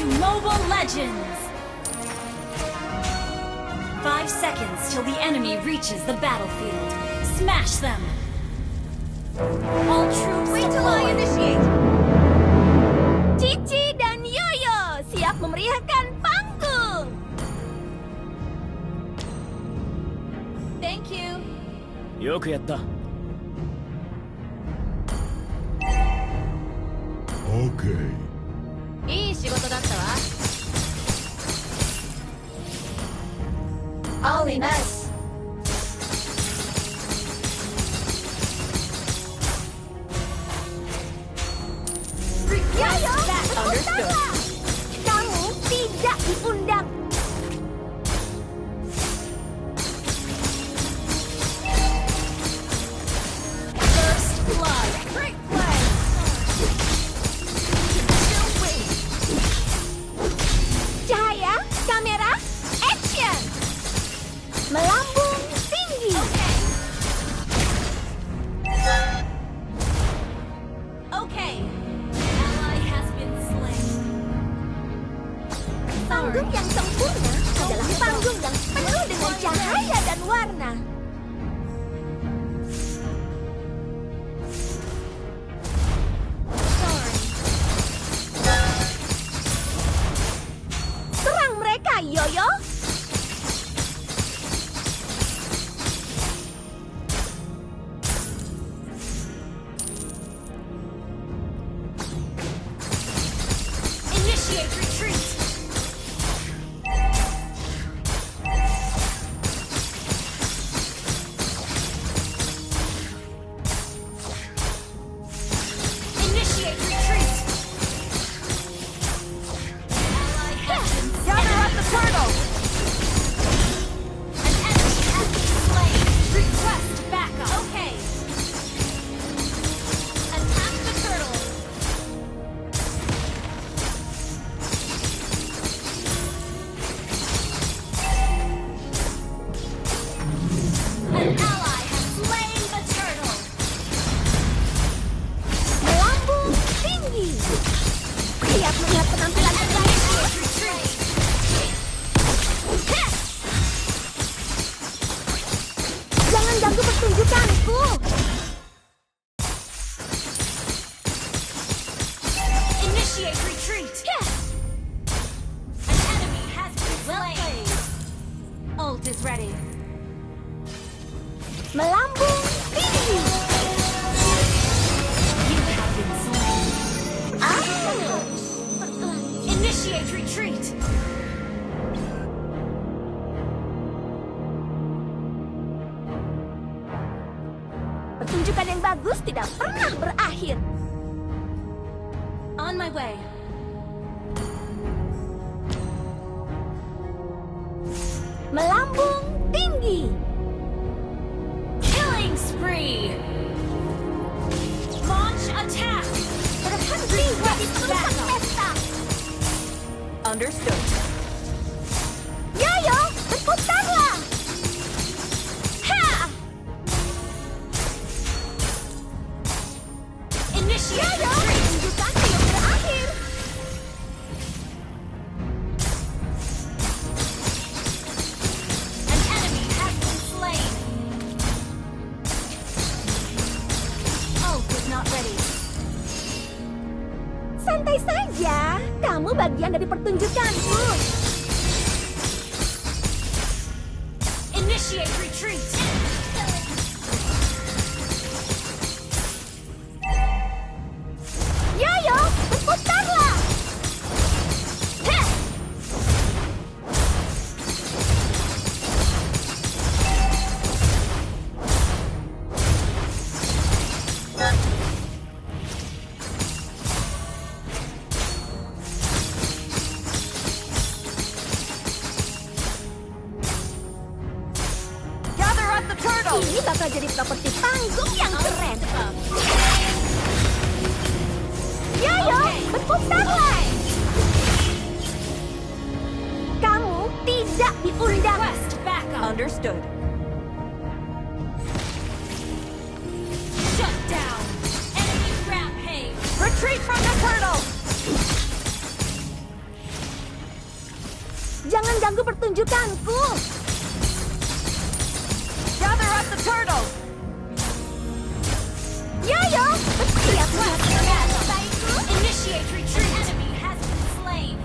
to Mobile Legends! 5 seconds till the enemy reaches the battlefield. Smash them! All troops Wait till I deployed! initiate. Cici dan Yoyo siap memeriahkan panggung. Thank you. よくやった。 Okay. いい仕事だったわ。Only mess. Yoyo, berputarlah. Kamu tidak diundang. First blood! Great play. Cahaya, kamera, action. Melambung tinggi. Okay! Ally has been slain. Panggung yang sempurna adalah panggung yang penuh dengan cahaya dan warna. Serang mereka, Yoyo! Initiate retreat! Initiate retreat! Ally has been Gather up the turtle! An enemy has been slain! Request backup! Okay! Attack the turtle! An ally has slain the turtle! Melambung tinggi. Siap melihat penampilan terbaikku. Retreat! Jangan ganggu pertunjukanku. Initiate retreat! An enemy has been slain! Ult is ready. Melambung tinggi. You have been slain. Ah. Initiate retreat! Pertunjukan yang bagus tidak pernah berakhir. On my way. Melambung tinggi. Killing spree! Launch attack! Berhenti jadi perusak pesta. Understood. Yoyo, berputarlah. Ha! Initiate Yoyo, retreat! pertunjukan belum berakhir. An enemy has been slain. Ult is not ready. Santai saja, kamu bagian dari pertunjukanku. Initiate retreat! Yoyo, berputarlah. Heh. Gather up the turtle. Ini bakal jadi properti panggung yang keren. Yoyo, berputarlah. Kamu tidak diundang. Request backup! Understood. Shut down! Enemy rampage! Retreat from the turtle. Jangan ganggu pertunjukanku. Gather up the turtle. Yoyo, bersiap melihat baikku. Initiate retreat. Enemy has been slain.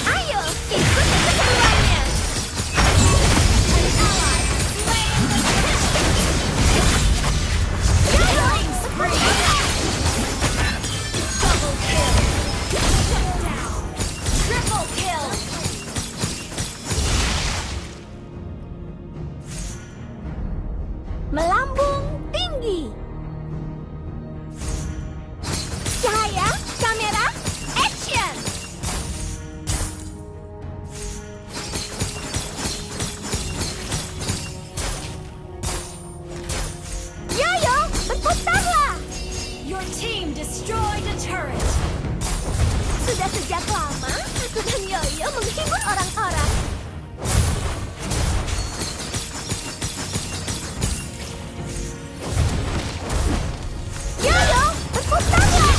Ayo, ikuti keseruannya. An ally has slain the killing spree. Double kill. Shut down. Triple kill. Melambung tinggi. Cahaya, kamera, action. Yoyo, berputarlah. Your team destroyed a turret. Sudah sejak lama, aku dan Yoyo menghibur orang-orang. Yoyo, berputarlah.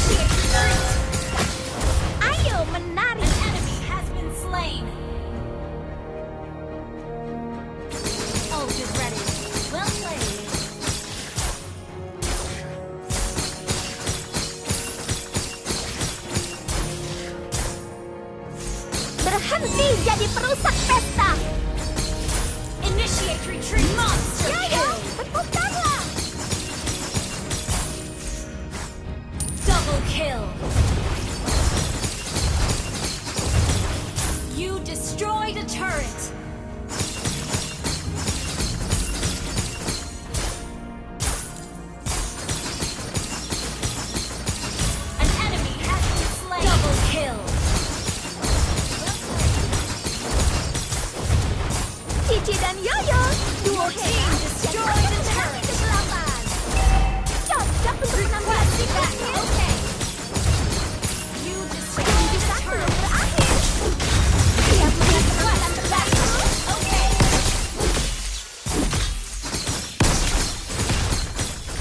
Ayo menari. An enemy has been slain. Ult is ready. Well played. Berhenti jadi perusak pesta. Initiate retreat. Monster Yoyo, kill. berputarlah. Double kill. You destroyed a turret. An enemy has been slain. Double kill. Cici dan Yoyo, duo Your team hebat destroyed yang a berani turret. kegelapan. Cocok untuk penampilan berikutnya. Okay. You destroyed a Pertunjukan belum turret. berakhir. Siap melihat penampilan terbaikku? Okay.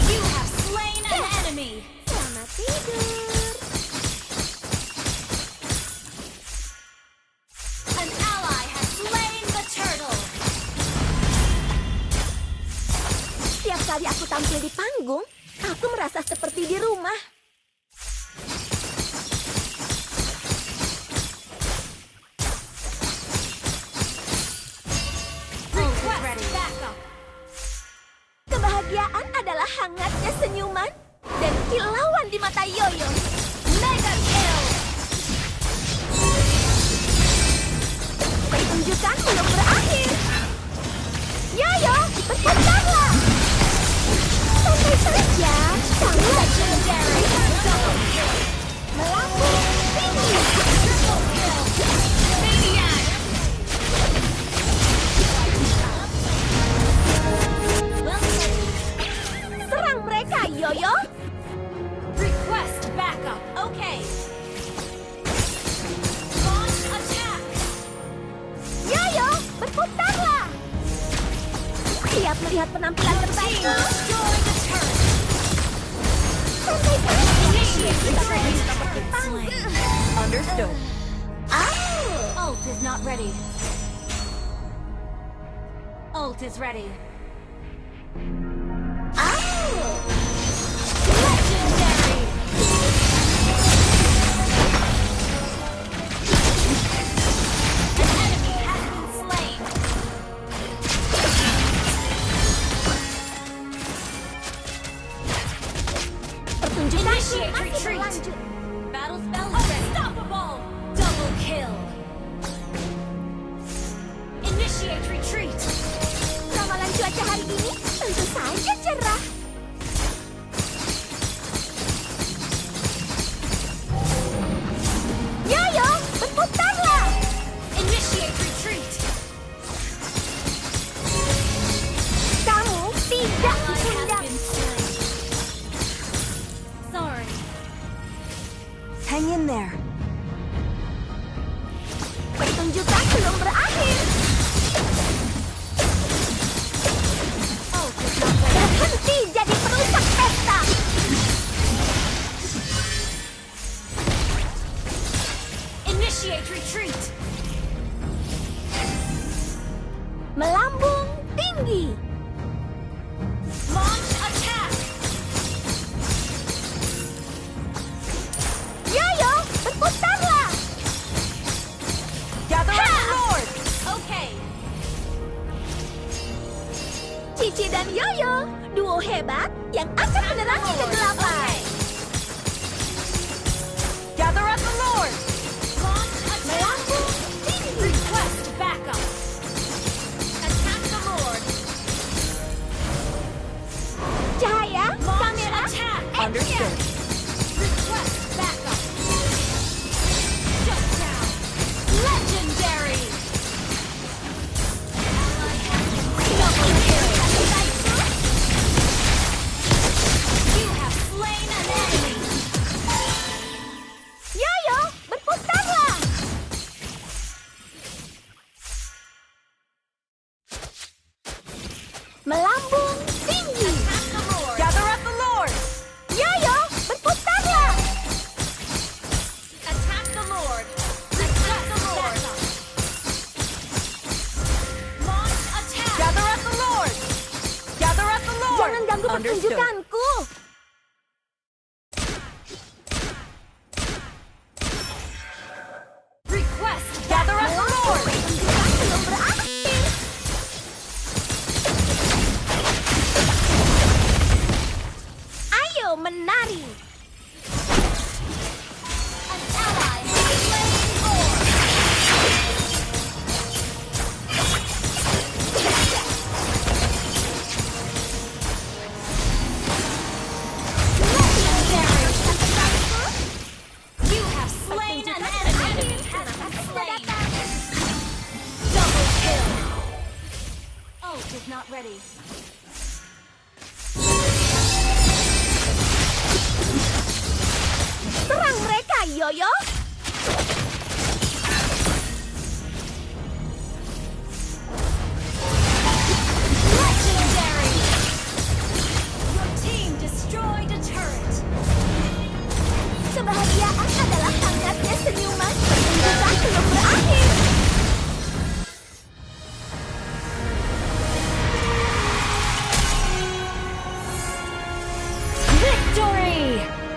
You have slain an enemy. Selamat tidur. An ally has slain the turtle. Setiap kali aku tampil di panggung, aku merasa seperti di rumah. Request backup. Kebahagiaan adalah hangatnya senyuman dan kilauan di mata Yoyo. Mega kill. Pertunjukan belum berakhir. Yoyo, berputarlah. Santai saja, kamu Legendary. Double kill. melambung tinggi. Triple kill. Maniac. Well played. Serang mereka, Yoyo. Request backup. Okay. Launch attack. Yoyo, berputarlah. Siap melihat penampilan Team terbaikku. destroy the turret. Santai saja. Initiate retreat. Panggung. Understood. Oh, Ult is not ready. Ult is ready. Legendary. An enemy has been slain. pertunjukan Initiate masih retreat. berlanjut. Battle spell unstoppable. Double kill. Initiate retreat. Ramalan cuaca hari ini tentu saja cerah. Yoyo, berputarlah. Initiate retreat. Kamu tidak Ally has diundang. been slain. Sorry. Hang in there. Pertunjukan belum berakhir. Ult is not ready. Berhenti jadi perusak pesta. Initiate retreat. Melambung tinggi. Launch attack. Yoyo, berputarlah. Gather up the Lord! Okay. Cici dan Yoyo, duo hebat yang akan menerangi kegelapan.